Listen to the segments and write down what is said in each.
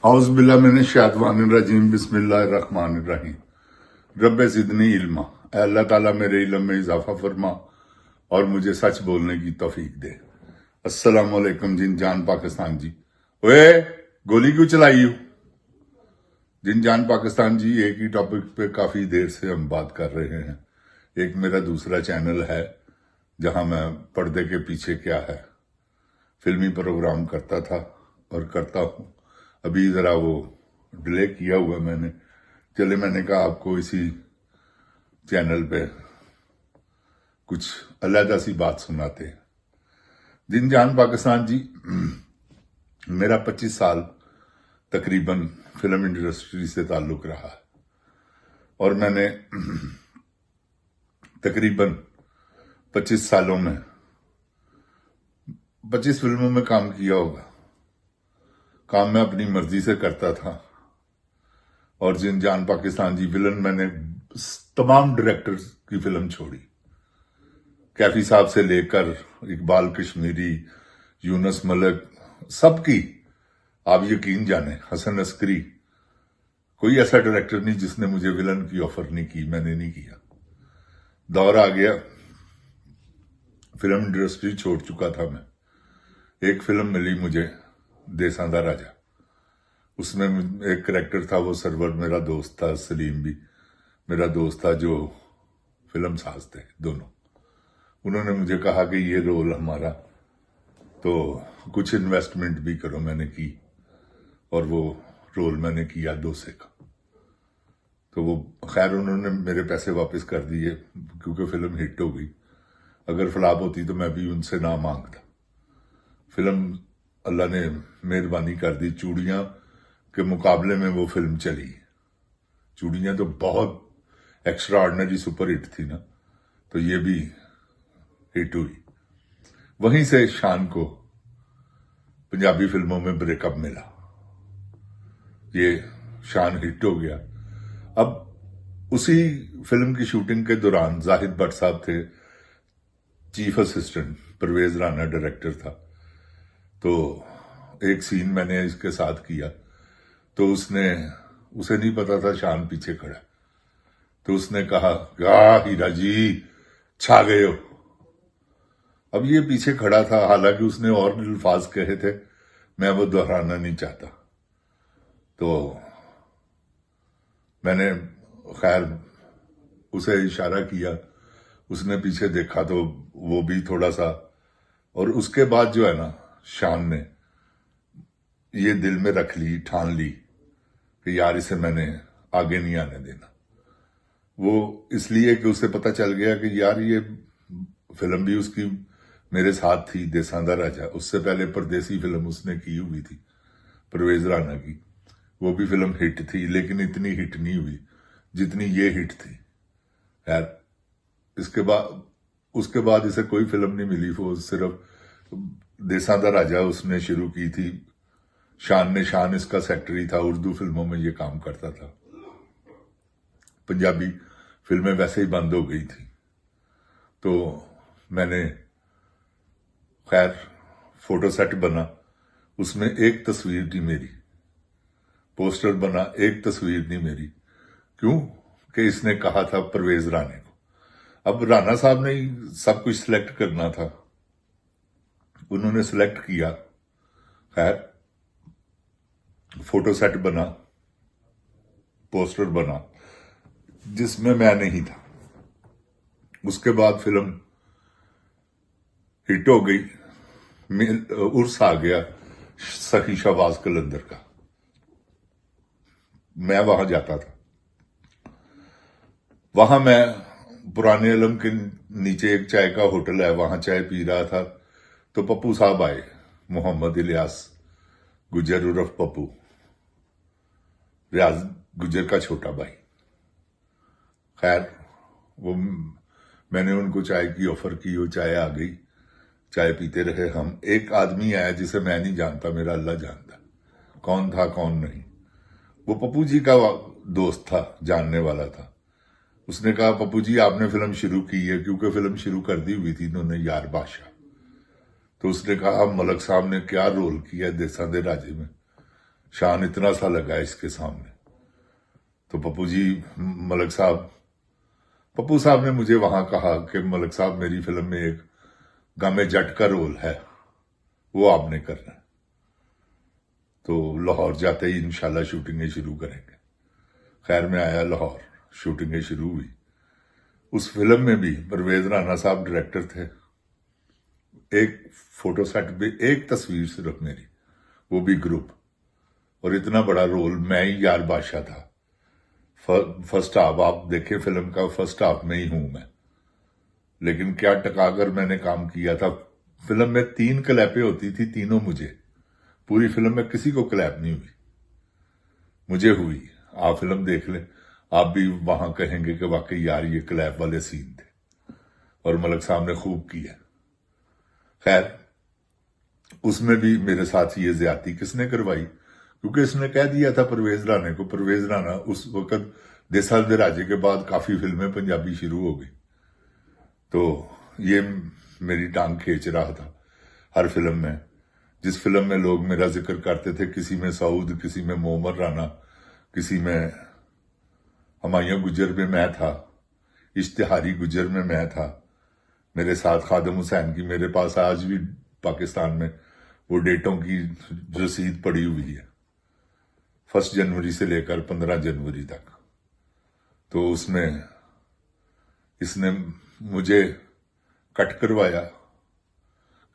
औज़ुबिल्लाह मिनश्शैतानिर्रजीम बिस्मिल्लाहिर्रहमानिर्रहीम। रब्बे ज़िदनी इल्मा। ऐ अल्लाह ताला मेरे इल्म में इजाफा फरमा और मुझे सच बोलने की तौफीक दे। अस्सलाम वालेकुम जिन जान पाकिस्तान जी। ओए गोली क्यों चलाई हो? जिन जान पाकिस्तान जी, एक ही टॉपिक पे काफी देर से हम बात कर रहे हैं। एक मेरा दूसरा चैनल है जहां मैं पर्दे के पीछे क्या है फिल्मी प्रोग्राम करता था और करता हूं। अभी जरा वो डिले किया हुआ मैंने, चले मैंने कहा आपको इसी चैनल पे कुछ अलग सी बात सुनाते हैं। जिन जान पाकिस्तान जी, मेरा 25 साल तकरीबन फिल्म इंडस्ट्री से ताल्लुक रहा है और मैंने तकरीबन 25 सालों में 25 फिल्मों में काम किया होगा। काम मैं अपनी मर्जी से करता था और जिन जान पाकिस्तान जी विलन मैंने तमाम डायरेक्टर्स की फिल्म छोड़ी, कैफी साहब से लेकर इकबाल कश्मीरी, यूनुस मलिक, सबकी आप यकीन जाने, हसन अस्करी, कोई ऐसा डायरेक्टर नहीं जिसने मुझे विलन की ऑफर नहीं की। मैंने नहीं किया। दौर आ गया, फिल्म इंडस्ट्री छोड़ चुका था मैं। एक फिल्म मिली मुझे, देसां दा राजा। उसमें एक कैरेक्टर था, वो सरवर मेरा दोस्त था, सलीम भी मेरा दोस्त था, जो फिल्म साज थे दोनों। उन्होंने मुझे कहा कि ये रोल हमारा, तो कुछ इन्वेस्टमेंट भी करो। मैंने की और वो रोल मैंने किया 2 से का। तो वो खैर उन्होंने मेरे पैसे वापस कर दिए क्योंकि फिल्म हिट हो गई। अगर फ्लॉप होती तो मैं भी उनसे ना मांगता। फिल्म अल्लाह ने मेहरबानी कर दी, चूड़ियां के मुकाबले में वो फिल्म चली। चूड़ियां तो बहुत एक्स्ट्रा ऑर्डिनरी सुपर हिट थी ना, तो ये भी हिट हुई। वहीं से शान को पंजाबी फिल्मों में ब्रेकअप मिला, ये शान हिट हो गया। अब उसी फिल्म की शूटिंग के दौरान जाहिद भट्ट साहब थे chief assistant, Parvez Rana director था। तो एक सीन मैंने इसके साथ किया, तो उसे नहीं पता था शान पीछे खड़ा। तो उसने कहा, हीरा जी छा गए हो। अब ये पीछे खड़ा था, हालांकि उसने और अल्फाज कहे थे, मैं वो दोहराना नहीं चाहता। तो मैंने खैर उसे इशारा किया, उसने पीछे देखा तो वो भी थोड़ा सा, और उसके बाद जो है ना, शान ने ये दिल में रख ली, ठान ली कि यार इसे मैंने आगे नहीं आने देना। वो इसलिए कि उसे पता चल गया कि यार ये फिल्म भी उसकी मेरे साथ थी, देसां दा राजा। उससे पहले परदेसी फिल्म उसने की हुई थी परवेज राना की, वो भी फिल्म हिट थी, लेकिन इतनी हिट नहीं हुई जितनी ये हिट थी। यार उसके बाद इसे कोई फिल्म नहीं मिली, वो सिर्फ देसां दा राजा उसने शुरू की थी। शान इसका सेक्रेटरी था, उर्दू फिल्मों में ये काम करता था। पंजाबी फिल्में वैसे ही बंद हो गई थी। तो मैंने खैर फोटो सेट बना, उसमें एक तस्वीर नहीं मेरी, पोस्टर बना, एक तस्वीर नहीं मेरी। क्यों कि इसने कहा था परवेज राणे को। अब राणा साहब ने सब कुछ सिलेक्ट करना था, उन्होंने सिलेक्ट किया। खैर फोटो सेट बना, पोस्टर बना, जिसमें मैं नहीं था। उसके बाद फिल्म हिट हो गई, उर्स आ गया सखी शहबाज कलंदर का, मैं वहां जाता था। वहां मैं पुराने आलम के नीचे एक चाय का होटल है, वहां चाय पी रहा था, तो पप्पू साहब आए, मोहम्मद इलियास गुजर उर्फ पप्पू, रियाज गुजर का छोटा भाई। खैर वो मैंने उनको चाय की ऑफर की, वो चाय आ गई, चाय पीते रहे हम। एक आदमी आया जिसे मैं नहीं जानता, मेरा अल्लाह जानता कौन था कौन नहीं। वो पप्पू जी का दोस्त था, जानने वाला था। उसने कहा, पप्पू जी आपने फिल्म शुरू की है, क्योंकि फिल्म शुरू कर दी हुई थी इन्होंने, यार बादशाह। तो उसने कहा, मलक साहब ने क्या रोल किया देसां दे राजे में। शान इतना सा लगा इसके सामने। तो पप्पू जी, मलक साहब, पप्पू साहब ने मुझे वहां कहा कि मलक साहब, मेरी फिल्म में एक गामे जट का रोल है, वो आपने करना है। तो लाहौर जाते ही इंशाल्लाह शूटिंगें शुरू करेंगे। खैर मैं आया लाहौर, शूटिंगें शुरू हुई। उस फिल्म में भी परवेज राना साहब डायरेक्टर थे। एक फोटो सेट पे एक तस्वीर सिर्फ मेरी, वो भी ग्रुप, और इतना बड़ा रोल। मैं ही यार बादशाह था। फर्स्ट हाफ आप देखें फिल्म का, फर्स्ट हाफ में ही हूं मैं। लेकिन क्या टकाकर मैंने काम किया था। फिल्म में 3 क्लैपें होती थी, तीनों मुझे। पूरी फिल्म में किसी को क्लैप नहीं हुई, मुझे हुई। आप फिल्म देख लें, आप भी वहां कहेंगे कि वाकई यार ये क्लैप वाले सीन थे, और मलक साहब ने खूब किया। खैर उसमें भी मेरे साथ ये ज्यादती किसने करवाई, क्योंकि इसने कह दिया था परवेज राणे को। परवेज राणा उस वक्त देसा दे राजे के बाद काफी फिल्में पंजाबी शुरू हो गई, तो ये मेरी टांग खींच रहा था हर फिल्म में। जिस फिल्म में लोग मेरा जिक्र करते थे, किसी में सऊद, किसी में मोहम्मद राना, किसी में हुमायूं गुजर में मैं था, इश्तिहारी गुजर में मैं था, मेरे साथ खादम हुसैन की मेरे पास आज भी पाकिस्तान में वो डेटों की रसीद पड़ी हुई है, 1 जनवरी से लेकर 15 जनवरी तक। तो उसमें इसने मुझे कट करवाया,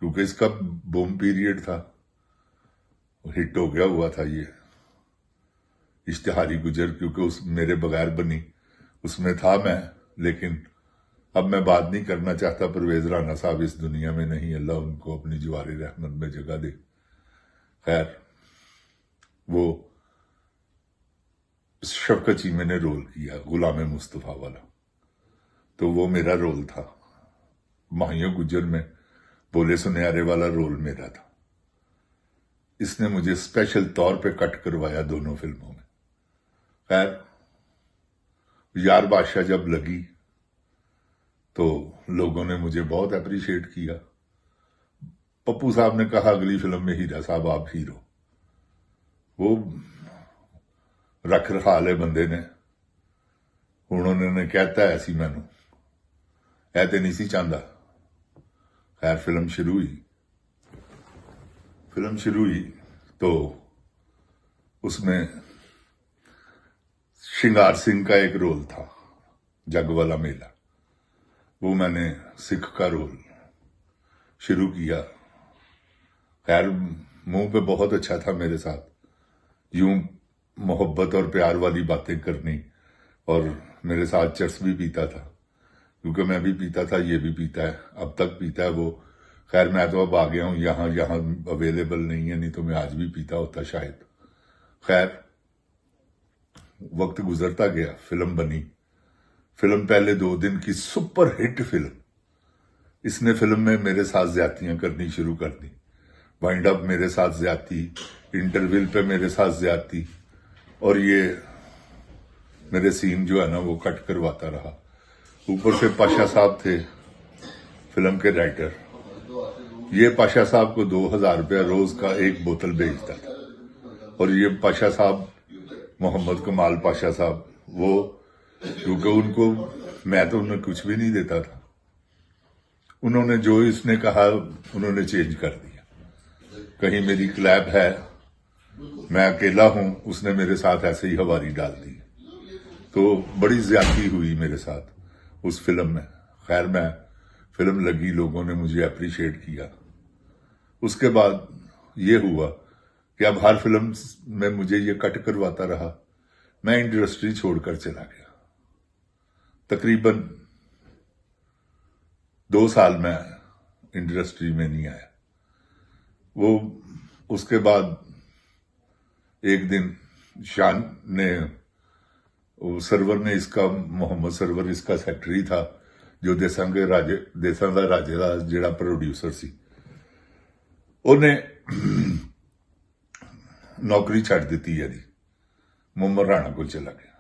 क्योंकि इसका बूम पीरियड था, हिट हो गया हुआ था ये इश्तिहारी गुजर, क्योंकि उस मेरे बगैर बनी, उसमें था मैं। लेकिन अब मैं बात नहीं करना चाहता, परवेज राना साहब इस दुनिया में नहीं, अल्लाह उनको अपनी जवारी रहमत में जगह दे। खैर वो शफकत चीमे ने रोल किया, गुलाम मुस्तफा वाला, तो वो मेरा रोल था। हुमायूं गुजर में बोले सुनहरे वाला रोल मेरा था। इसने मुझे स्पेशल तौर पे कट करवाया दोनों फिल्मों में। खैर यार बादशाह जब लगी तो लोगों ने मुझे बहुत अप्रिशिएट किया। पप्पू साहब ने कहा अगली फिल्म में हीरा साहब आप हीरो। वो रख रखाल है बंदे ने, उन्होंने कहता है ऐसी मैनू ऐते नहीं सी चाहता। खैर फिल्म शुरू हुई तो उसमें श्रृंगार सिंह का एक रोल था, जग वाला मेला। वो मैंने सिख का रोल शुरू किया। खैर मुंह पे बहुत अच्छा था मेरे साथ, यूं मोहब्बत और प्यार वाली बातें करनी, और मेरे साथ चर्स भी पीता था, क्योंकि मैं भी पीता था, ये भी पीता है, अब तक पीता है वो। खैर मैं तो अब आ गया हूं, यहां अवेलेबल नहीं है, नहीं तो मैं आज भी पीता होता शायद। खैर वक्त गुजरता गया, फिल्म बनी। फिल्म पहले 2 दिन की सुपर हिट फिल्म। इसने फिल्म में मेरे साथ ज्यादतियां करनी शुरू कर दी। वाइंड अप मेरे साथ ज्यादती, इंटरवल पे मेरे साथ ज्यादती, और ये मेरे सीन जो है ना वो कट करवाता रहा। ऊपर से पाशा साहब थे फिल्म के राइटर, ये पाशा साहब को 2000 रुपया रोज का एक बोतल बेचता था। और ये पाशा साहब, मोहम्मद कमाल पाशा साहब, वो क्योंकि उनको मैं तो उन्हें कुछ भी नहीं देता था, उन्होंने जो इसने कहा उन्होंने चेंज कर दिया। कहीं मेरी क्लैप है, मैं अकेला हूं, उसने मेरे साथ ऐसे ही हवारी डाल दी। तो बड़ी ज्यादती हुई मेरे साथ उस फिल्म में। खैर मैं फिल्म लगी, लोगों ने मुझे अप्रिशिएट किया। उसके बाद ये हुआ कि अब हर फिल्म में मुझे ये कट करवाता रहा। मैं इंडस्ट्री छोड़कर चला गया। तकरीबन 2 साल मैं इंडस्ट्री में नहीं आया। वो उसके बाद एक दिन शान ने, सरवर ने, इसका मोहम्मद सरवर इसका सेक्रेटरी था, जो देसां दा राजे का जिहड़ा प्रोड्यूसर सी, उन्हें नौकरी छड़ दी यदि मोहम्मद राणा को चला गया।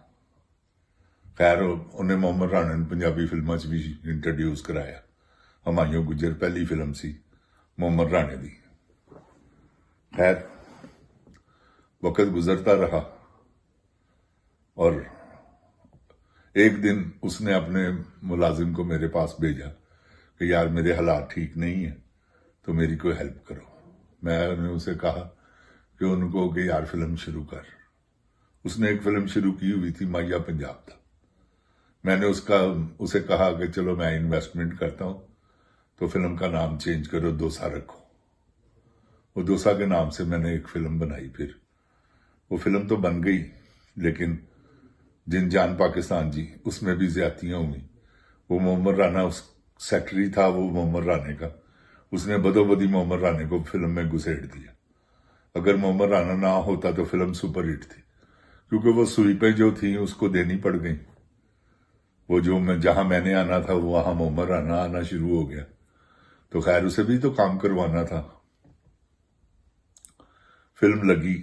खैर उन्हें मोहम्मद राणा ने पंजाबी फिल्मों भी इंट्रोड्यूस कराया। हुमायूं गुजर पहली फिल्म सी मोहम्मद राणे दी। खैर वक्त गुजरता रहा और एक दिन उसने अपने मुलाजिम को मेरे पास भेजा कि यार मेरे हालात ठीक नहीं है तो मेरी कोई हेल्प करो। मैंने उसे कहा कि उनको कि यार फिल्म शुरू कर। उसने एक फिल्म शुरू की हुई थी माया पंजाब था। मैंने उसे कहा कि चलो मैं इन्वेस्टमेंट करता हूं तो फिल्म का नाम चेंज करो, दोसा रखो। वो दोसा के नाम से मैंने एक फिल्म बनाई। फिर वो फिल्म तो बन गई, लेकिन जिन जान पाकिस्तान जी उसमें भी ज्यादतियां हुई। वो मोहम्मद राना उस सेक्रेटरी था, वो मोहम्मद राने का, उसने बदोबदी मोहम्मद राने को फिल्म में घुसेड़ दिया। अगर मोहम्मद राना ना होता तो फिल्म सुपरहिट थी, क्योंकि वो स्वीपें जो थी उसको देनी पड़ गई। वो जो जहां मैंने आना था वो वहां मोहम्मद राना आना शुरू हो गया, तो खैर उसे भी तो काम करवाना था। फिल्म लगी,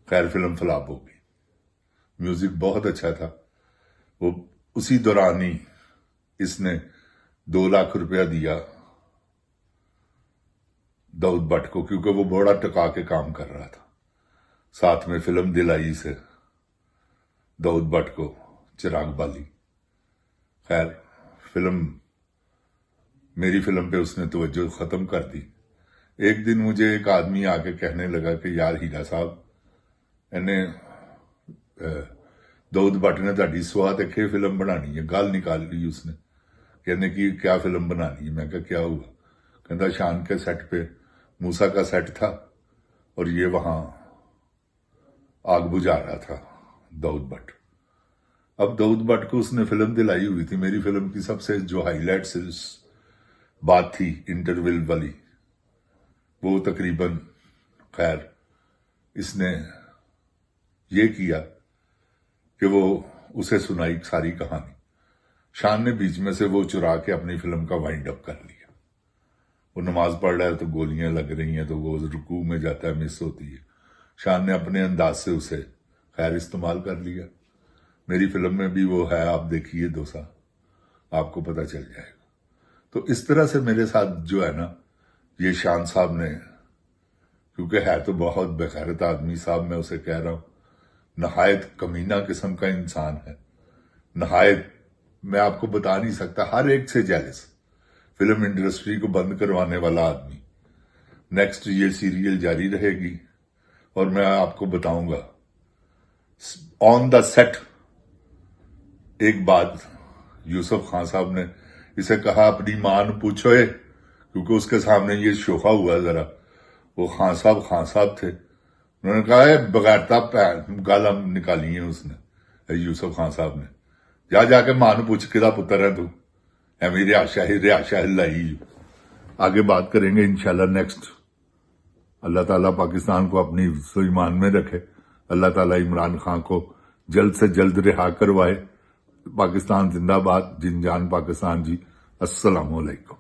खैर फिल्म फ्लॉप हो गई। म्यूजिक बहुत अच्छा था। वो उसी दौरान ही इसने 2 लाख रुपया दिया दाऊद भट्ट को, क्योंकि वो बड़ा टका के काम कर रहा था। साथ में फिल्म दिलाई से दाऊद भट्ट को चिराग बाली। खैर मेरी फिल्म पे उसने तवज्जो खत्म कर दी। एक दिन मुझे एक आदमी आके कहने लगा कि यार हीरा साहब, इन्हें दाऊद भट्ट ने ਤੁਹਾਡੀ ਸਵਾਹ ਤੇ ਕੀ फिल्म बनानी है। गाल निकाल ली उसने, कहने की क्या फिल्म बनानी है। मैं कहा क्या हुआ? कहता शान के सेट पे मूसा का सेट था और ये वहां आग बुझा रहा था दाऊद भट्ट। अब दाऊद भट्ट को उसने फिल्म दिलाई हुई थी। मेरी फिल्म की सबसे जो हाईलाइट्स बात थी इंटरवल वाली, वो तकरीबन खैर इसने ये किया कि वो उसे सुनाई सारी कहानी। शान ने बीच में से वो चुरा के अपनी फिल्म का वाइंड अप कर लिया। वो नमाज पढ़ रहा है तो गोलियां लग रही हैं, तो वो रुकू में जाता है, मिस होती है। शान ने अपने अंदाज से उसे खैर इस्तेमाल कर लिया। मेरी फिल्म में भी वो है, आप देखिए दोसा, आपको पता चल जाएगा। तो इस तरह से मेरे साथ जो है ना, ये शान साहब ने, क्योंकि है तो बहुत बेगैरत आदमी साहब, मैं उसे कह रहा हूं, नहायत कमीना किस्म का इंसान है, नहायत, मैं आपको बता नहीं सकता, हर एक से जेलस, फिल्म इंडस्ट्री को बंद करवाने वाला आदमी। नेक्स्ट ये सीरियल जारी रहेगी और मैं आपको बताऊंगा ऑन द सेट। एक बात यूसुफ खान साहब ने इसे कहा, अपनी मां ने पूछो है, क्योंकि उसके सामने ये शोखा हुआ जरा। वो खान साहब थे, उन्होंने कहा है बगैरता गाला निकाली है उसने, यूसुफ खान साहब ने, जाके मां ने पूछ किदा पुत्र है तू, एवं रिहाशा लाई। आगे बात करेंगे इंशाल्लाह नेक्स्ट। अल्लाह ताला पाकिस्तान को अपनी ईमान में रखे। अल्लाह ताला इमरान खान को जल्द से जल्द रिहा करवाए। पाकिस्तान जिंदाबाद। जिन जान पाकिस्तान जी, अस्सलाम वालेकुम।